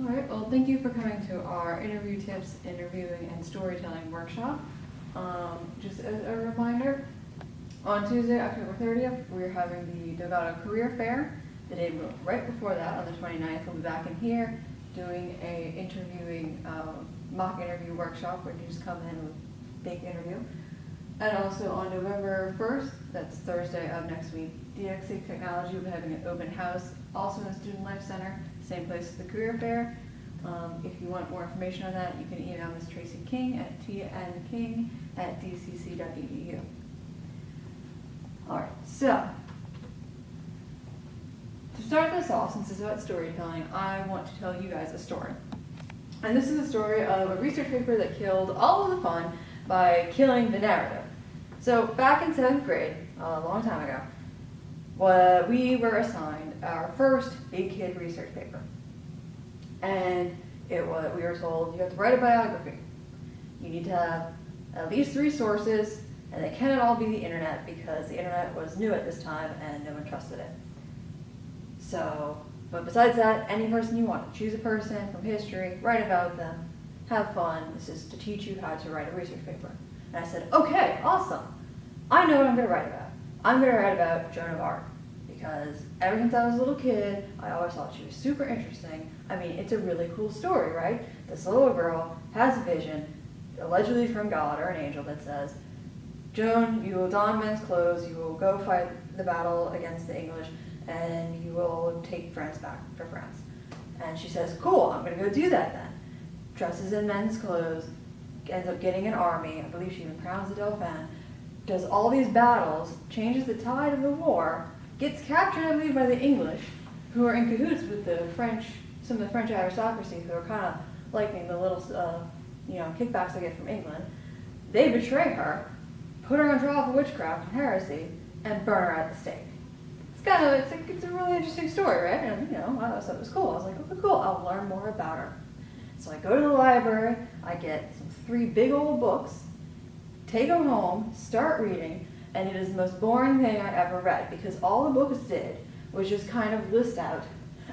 Alright, well thank you for coming to our interview tips, interviewing and storytelling workshop. Just as a reminder, on Tuesday, October 30th, we're having the Delgado Career Fair. The day right before that, on the 29th, we'll be back in here doing a interviewing, mock interview workshop where you just come in with a big interview. And also on November 1st, that's Thursday of next week, DXC Technology will be having an open house, also in the Student Life Center, same place as the Career Fair. If you want more information on that, you can email Ms. Tracy King at tnking@dcc.edu. Alright, so, to start this off, since it's about storytelling, I want to tell you guys a story. And this is a story of a research paper that killed all of the fun by killing the narrative. So back in 7th grade, a long time ago, we were assigned our first big kid research paper. And we were told you have to write a biography. You need to have at least 3 sources, and they cannot all be the internet because the internet was new at this time and no one trusted it. So, but besides that, any person you want, choose a person from history, write about them, have fun. This is to teach you how to write a research paper. And I said, okay, awesome. I know what I'm going to write about. I'm going to write about Joan of Arc because ever since I was a little kid, I always thought she was super interesting. I mean, it's a really cool story, right? This little girl has a vision, allegedly from God or an angel, that says, Joan, you will don men's clothes, you will go fight the battle against the English, and you will take France back for France. And she says, cool, I'm going to go do that then. Dresses in men's clothes, ends up getting an army, I believe she even crowns the Dauphin, does all these battles, changes the tide of the war, gets captured, I believe, by the English, who are in cahoots with the French, some of the French aristocracy who are kind of liking the little, kickbacks they get from England. They betray her, put her on trial for witchcraft and heresy, and burn her at the stake. It's a really interesting story, right? And I thought it was cool. I was like, okay, cool, I'll learn more about her. So I go to the library, I get 3 big old books, take them home, start reading, and it is the most boring thing I ever read because all the books did was just kind of list out,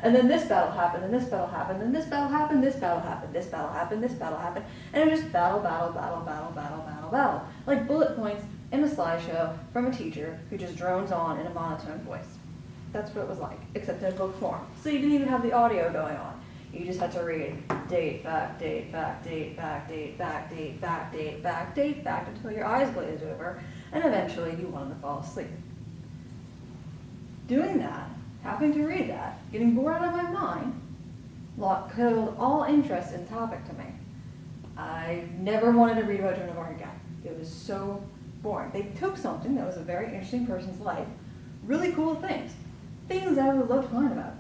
and then this battle happened, and this battle happened, and this battle happened, this battle happened, this battle happened, this battle happened, and it was just battle, battle, battle, battle, battle, battle, battle. Like bullet points in a slideshow from a teacher who just drones on in a monotone voice. That's what it was like, except in book form. So you didn't even have the audio going on. You just had to read date, fact, date, fact, date, fact, date, fact, date, fact, date, fact, date, fact, until your eyes glazed over, and eventually you wanted to fall asleep. Doing that, having to read that, getting bored out of my mind, killed all interest in the topic to me. I never wanted to read about Joan of Arc again. It was so boring. They took something that was a very interesting person's life, really cool things that I would love to learn about.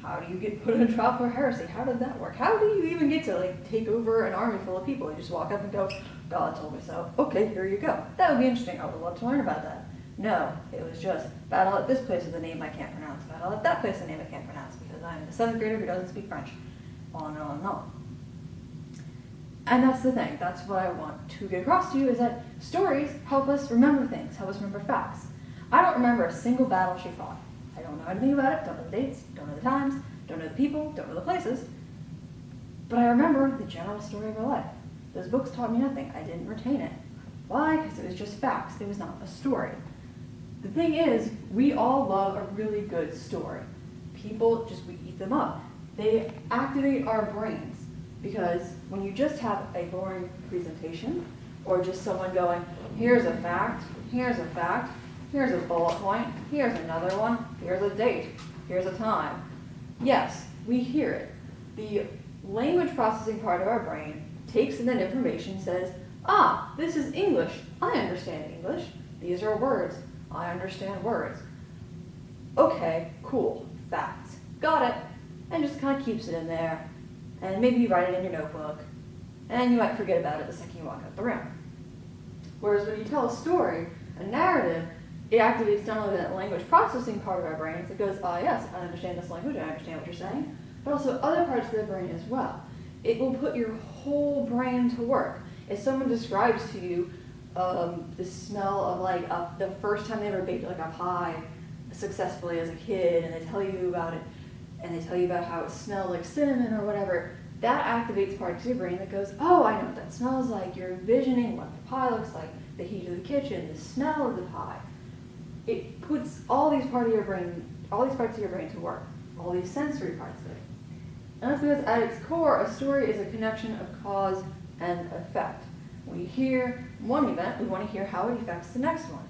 How do you get put on trial for heresy? How did that work? How do you even get to take over an army full of people? You just walk up and go, God told me so. Okay, here you go. That would be interesting. I would love to learn about that. No, it was just battle at this place with a name I can't pronounce. Battle at that place with a name I can't pronounce because I'm a 7th grader who doesn't speak French. On and on and on. And that's the thing. That's what I want to get across to you is that stories help us remember things, help us remember facts. I don't remember a single battle she fought. I don't know anything about it, don't know the dates, don't know the times, don't know the people, don't know the places. But I remember the general story of her life. Those books taught me nothing. I didn't retain it. Why? Because it was just facts. It was not a story. The thing is, we all love a really good story. We eat them up. They activate our brains because when you just have a boring presentation or just someone going, here's a fact, here's a fact, here's a bullet point, here's another one, here's a date, here's a time. Yes, we hear it. The language processing part of our brain takes in that information, says, this is English. I understand English. These are words. I understand words. Okay, cool, facts. Got it. And just kind of keeps it in there. And maybe you write it in your notebook. And you might forget about it the second you walk out the room. Whereas when you tell a story, a narrative, it activates not only that language processing part of our brains that goes, yes, I understand this language, I understand what you're saying, but also other parts of the brain as well. It will put your whole brain to work. If someone describes to you the smell of the first time they ever baked a pie successfully as a kid, and they tell you about it, and they tell you about how it smelled like cinnamon or whatever, that activates parts of your brain that goes, oh, I know what that smells like. You're envisioning what the pie looks like, the heat of the kitchen, the smell of the pie. It puts all these parts of your brain to work, all these sensory parts of it. And that's because at its core, a story is a connection of cause and effect. When we hear one event, we want to hear how it affects the next one.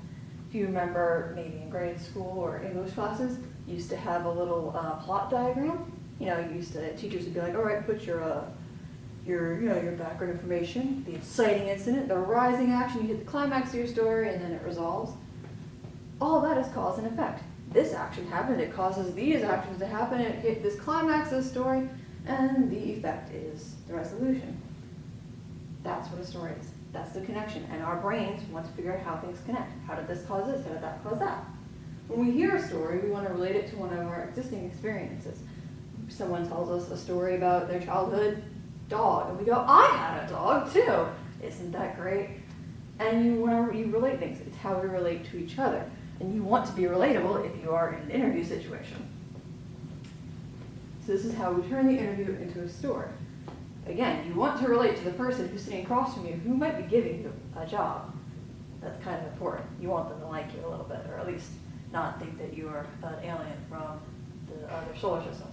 If you remember, maybe in grade school or English classes, you used to have a little plot diagram. Teachers would be like, all right, put your background information, the inciting incident, the rising action, you hit the climax of your story, and then it resolves. All that is cause and effect. This action happened, it causes these actions to happen, it hit this climax of the story, and the effect is the resolution. That's what a story is. That's the connection. And our brains want to figure out how things connect. How did this cause this? How did that cause that? When we hear a story, we want to relate it to one of our existing experiences. Someone tells us a story about their childhood dog, and we go, I had a dog too. Isn't that great? And you relate things. It's how we relate to each other. And you want to be relatable if you are in an interview situation. So this is how we turn the interview into a story. Again, you want to relate to the person who's sitting across from you who might be giving you a job. That's kind of important. You want them to like you a little bit, or at least not think that you are an alien from the other solar system.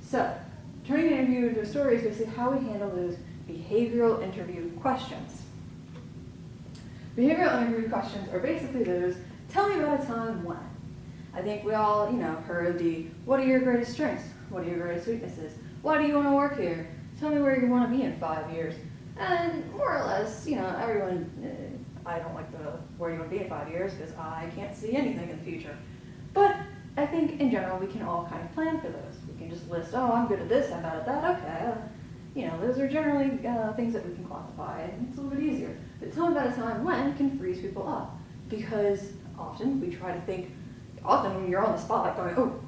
So, turning an interview into a story is basically how we handle those behavioral interview questions. Behavioral interview questions are basically those, tell me about a time when. I think we all, heard the, what are your greatest strengths? What are your greatest weaknesses? Why do you want to work here? Tell me where you want to be in 5 years. And more or less, everyone, I don't like the where you want to be in 5 years because I can't see anything in the future. But I think in general we can all kind of plan for those. We can just list, oh, I'm good at this, I'm bad at that, okay. Those are generally things that we can quantify, and it's a little bit easier. But tell me about a time when can freeze people up. Because often we try to think, when you're on the spot going, oh,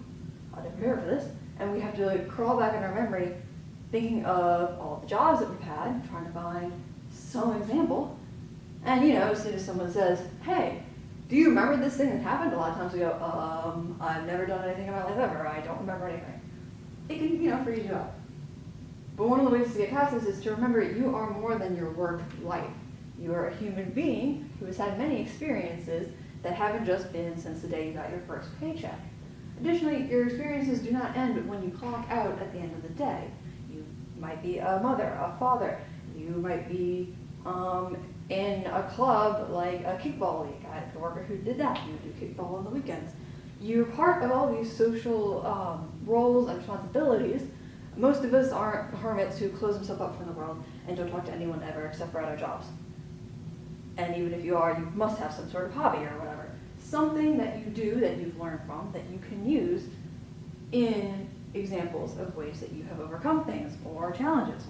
I didn't prepare for this, and we have to crawl back in our memory thinking of all the jobs that we've had, trying to find some example. And as soon as someone says, hey, do you remember this thing that happened? A lot of times we go, I've never done anything in my life ever, I don't remember anything. It can, freeze you up. But one of the ways to get past this is to remember you are more than your work life. You are a human being who has had many experiences that haven't just been since the day you got your first paycheck. Additionally, your experiences do not end when you clock out at the end of the day. You might be a mother, a father. You might be in a club like a kickball league. I had a coworker who did that. You do kickball on the weekends. You're part of all these social roles and responsibilities. Most of us aren't hermits who close themselves up from the world and don't talk to anyone ever except for at our jobs. And even if you are, you must have some sort of hobby or whatever. Something that you do that you've learned from that you can use in examples of ways that you have overcome things or challenges.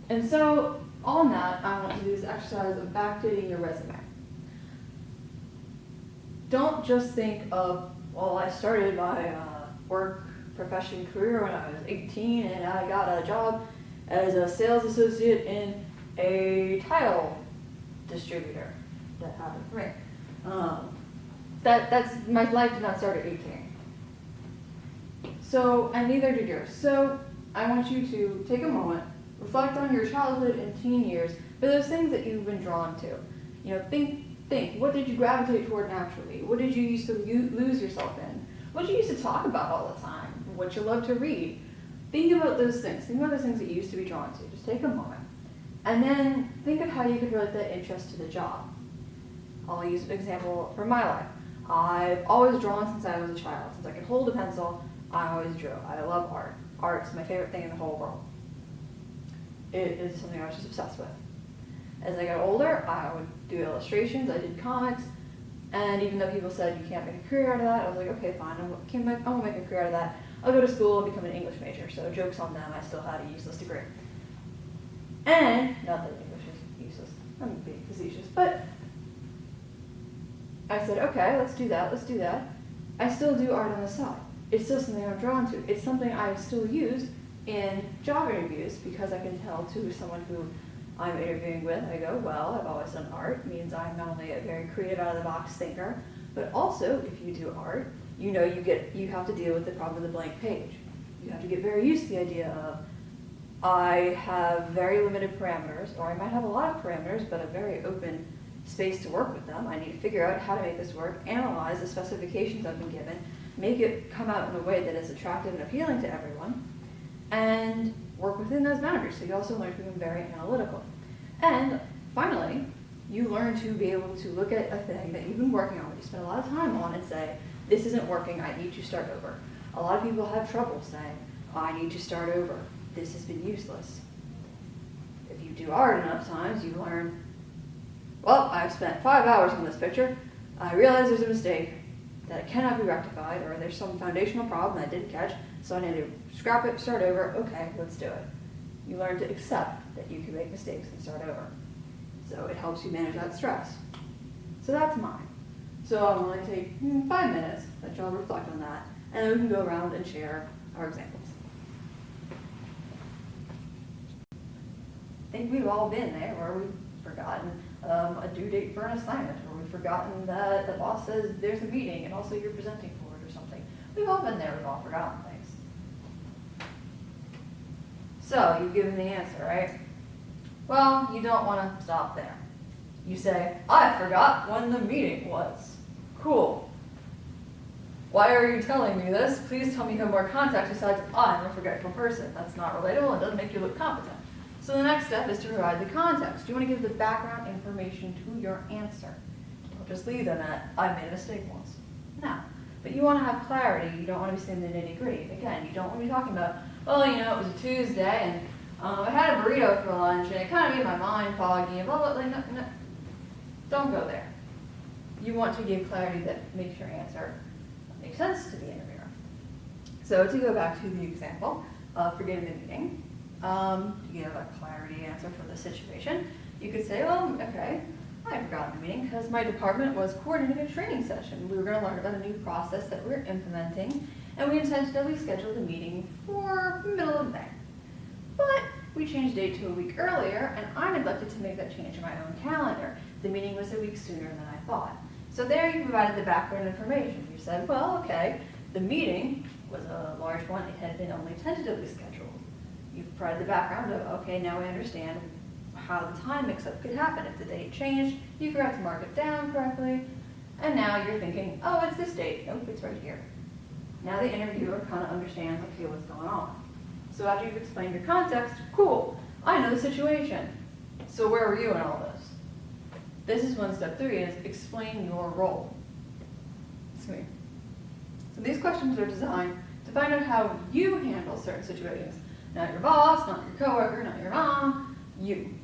And so on that, I want to do this exercise of backdating your resume. Don't just think of, well, I started my work profession career when I was 18 and I got a job as a sales associate in a tile distributor. That happened for me. That's my life did not start at 18. So, and neither did yours. So I want you to take a moment, reflect on your childhood and teen years, for those things that you've been drawn to. Think, what did you gravitate toward naturally? What did you used to lose yourself in? What did you used to talk about all the time? What you love to read? Think about those things. Think about those things that you used to be drawn to. Just take a moment. And then think of how you could relate that interest to the job. I'll use an example from my life. I've always drawn since I was a child. Since I could hold a pencil, I always drew. I love art. Art's my favorite thing in the whole world. It is something I was just obsessed with. As I got older, I would do illustrations, I did comics, and even though people said you can't make a career out of that, I was like, okay, fine, I'm gonna make a career out of that. I'll go to school and become an English major, so joke's on them, I still had a useless degree. And, not that English is useless, I'm being facetious, but I said, okay, let's do that. I still do art on the side. It's still something I'm drawn to. It's something I still use in job interviews because I can tell to someone who I'm interviewing with, I go, well, I've always done art. It means I'm not only a very creative, out-of-the-box thinker, but also, if you do art, you have to deal with the problem of the blank page. You have to get very used to the idea of, I have very limited parameters, or I might have a lot of parameters, but a very open space to work with them. I need to figure out how to make this work, analyze the specifications I've been given, make it come out in a way that is attractive and appealing to everyone, and work within those boundaries. So you also learn to become very analytical. And finally, you learn to be able to look at a thing that you've been working on, that you spend a lot of time on, and say, this isn't working, I need to start over. A lot of people have trouble saying, I need to start over. This has been useless. If you do art enough times, you learn, well, I've spent 5 hours on this picture. I realize there's a mistake, that it cannot be rectified, or there's some foundational problem that I didn't catch, so I need to scrap it, start over. Okay, let's do it. You learn to accept that you can make mistakes and start over. So it helps you manage that stress. So that's mine. So I'm going to take 5 minutes, let y'all reflect on that, and then we can go around and share our examples. I think we've all been there where we've forgotten a due date for an assignment, or we've forgotten that the boss says there's a meeting and also you're presenting for it or something. We've all been there, we've all forgotten things. So you've given the answer, right? Well, you don't want to stop there. You say, I forgot when the meeting was. Cool. Why are you telling me this? Please tell me you have more context besides I'm a forgetful person. That's not relatable and doesn't make you look competent. So the next step is to provide the context. You want to give the background information to your answer. Don't just leave them at, I made a mistake once. No. But you want to have clarity. You don't want to be saying the nitty-gritty. Again, you don't want to be talking about, well, you know, it was a Tuesday and I had a burrito for lunch and it kind of made my mind foggy and blah, blah, blah. No. Don't go there. You want to give clarity that makes your answer make sense to the interviewer. So to go back to the example of forgetting the meeting, to give a clarity answer for the situation, you could say, well, okay, I forgot the meeting because my department was coordinating a training session. We were going to learn about a new process that we're implementing, and we intentionally scheduled the meeting for middle of May. But we changed date to a week earlier, and I neglected to make that change in my own calendar. The meeting was a week sooner than I thought. So there you provided the background information. You said, well, okay, the meeting was a large one. It had been only tentatively scheduled. You've provided the background of, okay, now we understand how the time mix-up could happen. If the date changed, you forgot to mark it down correctly, and now you're thinking, oh, it's this date. Nope, it's right here. Now the interviewer kind of understands, okay, what's going on. So after you've explained your context, cool, I know the situation. So where were you in all this? This is when step 3 is explain your role. Excuse me. So these questions are designed to find out how you handle certain situations. Not your boss, not your coworker, not your mom, you.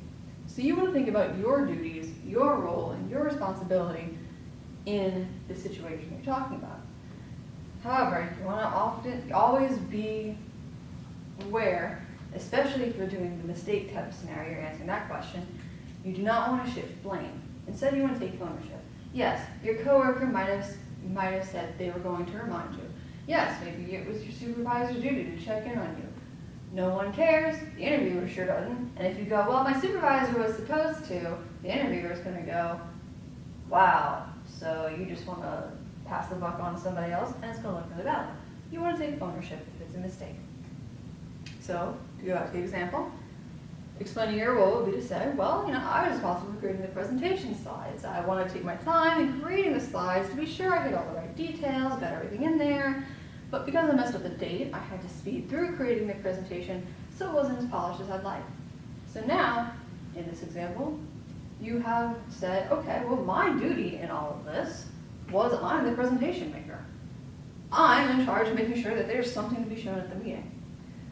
So you want to think about your duties, your role, and your responsibility in the situation you're talking about. However, you want to always be aware, especially if you're doing the mistake type of scenario, you're answering that question, you do not want to shift blame. Instead, you want to take ownership. Yes, your coworker might have said they were going to remind you. Yes, maybe it was your supervisor's duty to check in on you. No one cares, the interviewer sure doesn't. And if you go, well, my supervisor was supposed to, the interviewer is going to go, wow, so you just want to pass the buck on to somebody else, and it's going to look really bad. You want to take ownership if it's a mistake. So, to go back to the example, explaining your role would be to say, well, you know, I was responsible for creating the presentation slides. I want to take my time in creating the slides to be sure I hit all the right details, got everything in there. But because I messed up the date, I had to speed through creating the presentation so it wasn't as polished as I'd like. So now, in this example, you have said, okay, well, my duty in all of this was I'm the presentation maker. I'm in charge of making sure that there's something to be shown at the meeting.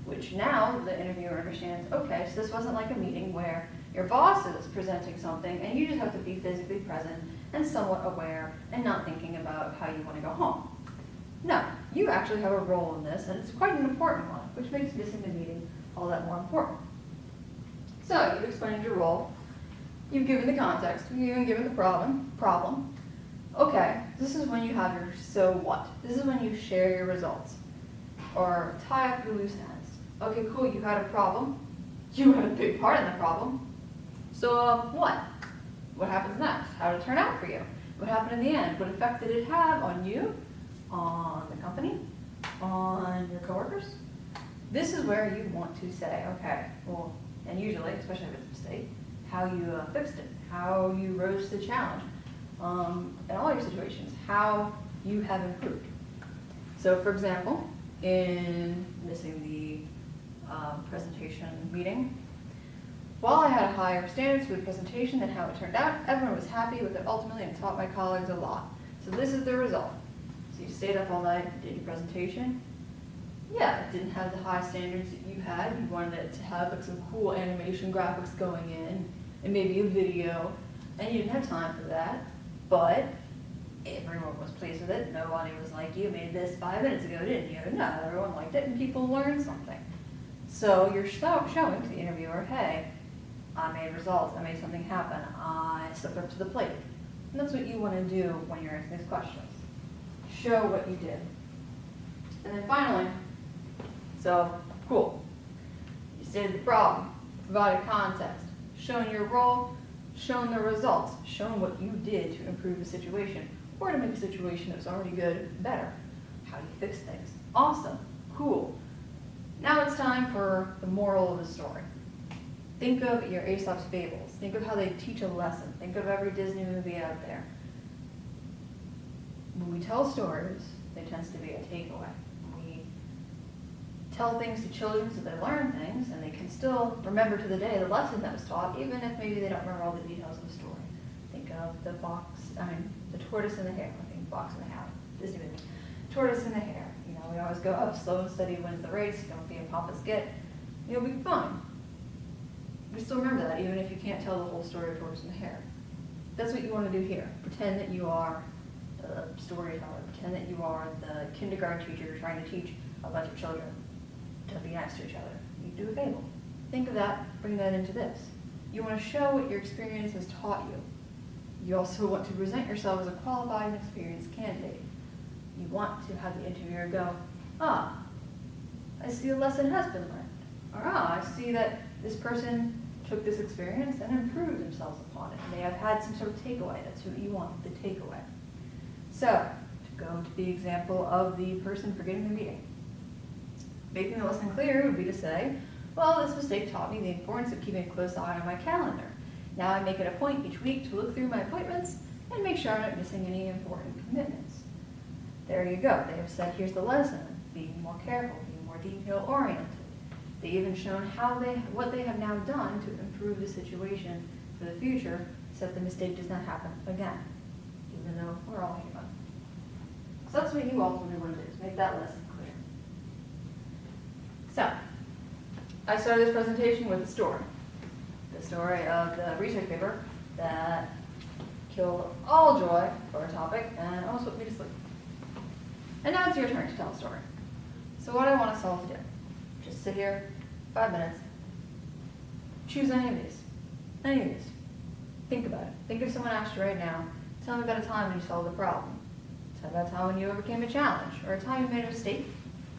Which now the interviewer understands, okay, so this wasn't like a meeting where your boss is presenting something and you just have to be physically present and somewhat aware and not thinking about how you want to go home. No, you actually have a role in this, and it's quite an important one, which makes missing the meeting all that more important. So you've explained your role, you've given the context, you've even given the problem. Okay, this is when you have your so what. This is when you share your results or tie up your loose ends. Okay, cool, you had a problem. You had a big part in the problem. So what? What happens next? How did it turn out for you? What happened in the end? What effect did it have on you? On the company, on your coworkers, This is where you want to say, okay, well, and usually, especially if it's a mistake, how you fixed it, how you rose to the challenge, in all your situations, how you have improved. So for example, in missing the presentation meeting, while I had higher standards for the presentation than how it turned out, everyone was happy with it ultimately and taught my colleagues a lot. So this is the result. So you stayed up all night, did your presentation. Yeah, it didn't have the high standards that you had. You wanted it to have like some cool animation graphics going in and maybe a video, and you didn't have time for that, but everyone was pleased with it. Nobody was like, you made this 5 minutes ago, didn't you? No, everyone liked it and people learned something. So you're showing to the interviewer, hey, I made results, I made something happen, I stepped up to the plate. And that's what you want to do when you're asking these questions. Show what you did. And then finally, so cool. You stated the problem, provided context, shown your role, shown the results, shown what you did to improve the situation or to make a situation that was already good better. How do you fix things? Awesome, cool. Now it's time for the moral of the story. Think of your Aesop's fables. Think of how they teach a lesson. Think of every Disney movie out there. When we tell stories, there tends to be a takeaway. We tell things to children so they learn things, and they can still remember to the day the lesson that was taught, even if maybe they don't remember all the details of the story. Think of the tortoise and the hare. I think Fox and the Hound, Disney movie. Tortoise and the hare. You know, we always go, oh, slow and steady wins the race. Don't be a pompous git. You'll be fine. We still remember that, even if you can't tell the whole story of Tortoise and the Hare. That's what you want to do here. Pretend that you are the storyteller. Pretend that you are the kindergarten teacher trying to teach a bunch of children to be nice to each other. You do a fable. Think of that, bring that into this. You want to show what your experience has taught you. You also want to present yourself as a qualified and experienced candidate. You want to have the interviewer go, ah, I see a lesson has been learned. Or, ah, I see that this person took this experience and improved themselves upon it. And they have had some sort of takeaway. That's what you want, the takeaway. So, to go to the example of the person forgetting the meeting. Making the lesson clear would be to say, well, this mistake taught me the importance of keeping a close eye on my calendar. Now I make it a point each week to look through my appointments and make sure I'm not missing any important commitments. There you go. They have said, here's the lesson. Be more careful, be more detail-oriented. They've even shown what they have now done to improve the situation for the future so that the mistake does not happen again, even though we're all human. So that's what you ultimately want to do, is make that lesson clear. So, I started this presentation with a story. The story of the research paper that killed all joy for a topic and almost put me to sleep. And now it's your turn to tell a story. So what I want us all to do, just sit here, 5 minutes, choose any of these. Any of these. Think about it. Think if someone asked you right now, tell me about a time when you solved a problem. Tell me about a time when you overcame a challenge, or a time you made a mistake,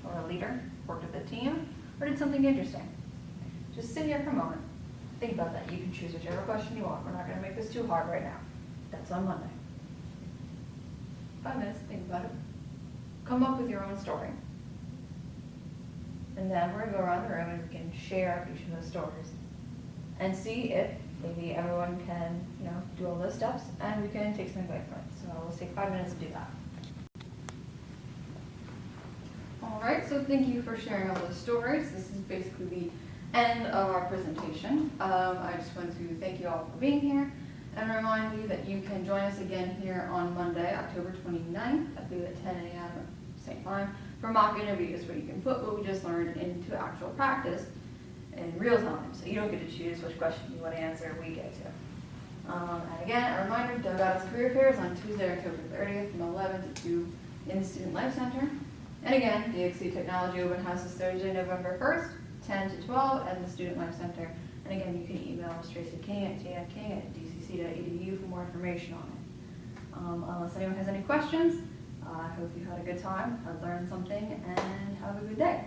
or a leader, worked with a team, or did something interesting. Just sit here for a moment. Think about that. You can choose whichever question you want. We're not going to make this too hard right now. That's on Monday. 5 minutes, think about it. Come up with your own story. And then we're going to go around the room and we can share each of those stories and see if maybe everyone can, do all those steps and we can take something away from it. So let's take 5 minutes to do that. All right, so thank you for sharing all those stories. This is basically the end of our presentation. I just want to thank you all for being here and remind you that you can join us again here on Monday, October 29th, I believe at 10 a.m. same time, for mock interviews where you can put what we just learned into actual practice in real time. So you don't get to choose which question you want to answer, we get to. And again, a reminder, Delgado's Career Fair is on Tuesday, October 30th from 11 to 2 in the Student Life Center. And again, DXC Technology Open House is Thursday, November 1st, 10 to 12 at the Student Life Center. And again, you can email us Tracy King at tfking@dcc.edu for more information on it. Unless anyone has any questions, I hope you had a good time, learned something, and have a good day.